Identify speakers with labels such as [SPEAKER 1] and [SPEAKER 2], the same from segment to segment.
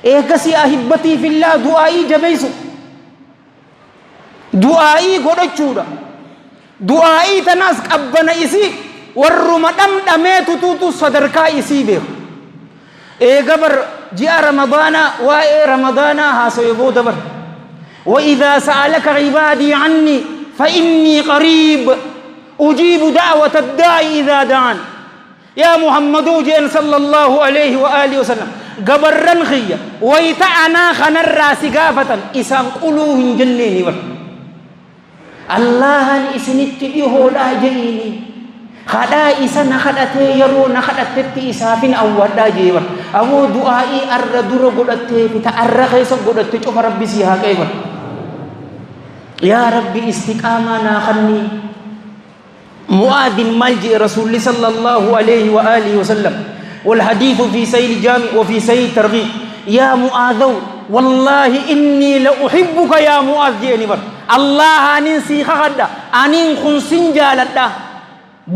[SPEAKER 1] إيكسي أحبتي في الله دعائي جبيسو دعائي قدتشودا دعائي تناسك أبنا إسي والرمضان دميتو توتو صدركا إسي بيخ قبر جاء رمضان رمضان هاسو يبو دبر وإذا سألك عبادي عني فإني قريب أجيب دعوة الداعي إذا دعان يا محمد جين صلى الله عليه وآله وسلم قبرن خيّة ويتعنا خنر سقافة إسان قلوهم جنيني بر الله إسنت إيهولا جيني خدا إسان خدته يرون خدته إسافين أو ودا جيبر أبو دعائي أردور قدته بتأرخيس قدته شوف ربي سيها كيبر يا ربي استقامنا خني معاذ ملجئ رسول صلى الله عليه وآله وسلم والحديث في سيل الجامع وفي سيل الترغيب يا معاذ والله إني لأحبك يا معاذ جيني بر الله ننسي خدا أنين خنسين جالتا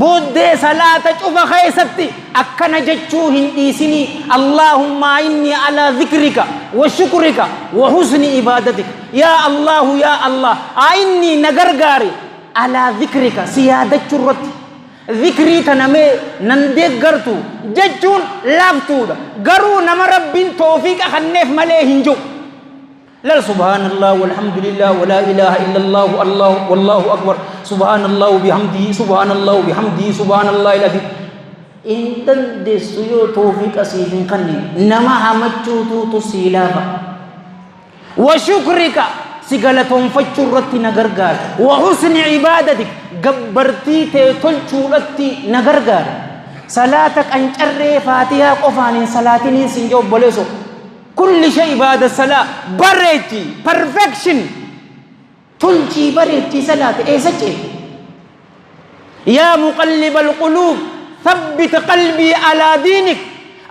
[SPEAKER 1] بود صلاة شوف خيستي أكنا جتشوهن إيسني اللهم إني على ذكرك وشكرك وحسن عبادتك يا الله إني نغرغاري على ذكرك سيادة شرط ذكري تنمي نندق غرتو جتشون لافتو غرو نما رب توفيق أخنف مليه جو لا سبحان الله والحمد لله ولا إله إلا الله والله أكبر سبحان الله بحمده سبحان الله بحمده سبحان الله العظيم إنتن دسيو توفيق أسيفين قنين نما همتشو تسيلافا وشكرك سيغلتهم فجرتي نغرغار وحسن عبادتك غبرتي تلچولتي نغرغار صلاتك أنجر فاتحة قفان صلاتين سنجو بلسو كل شيء بعد الصلاة بريتي perfection تلجي بريتي صلاة إيسا يا مقلب القلوب ثبت قلبي على دينك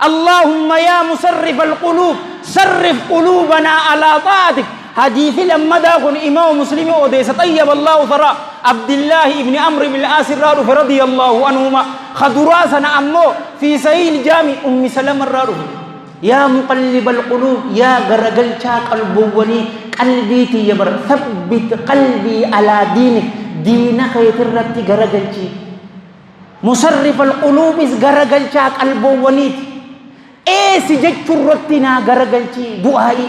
[SPEAKER 1] اللهم يا مصرف القلوب صرف قلوبنا على طاعتك حديث لما داخل إمام مسلم وديس طيب الله ثراء عبد الله ابن عمرو بن العاص رضي الله عنهما خدراسنا أمه في سيل الجامع أم سلمة الرارف يا مقلب القلوب يا غرغل قلبوني قلبي تيبر ثبت قلبي على دينك دينك يترتي غرغلتي مصرف القلوب غرغل قلبوني اي سجدت رتنا غرغلتي دعائي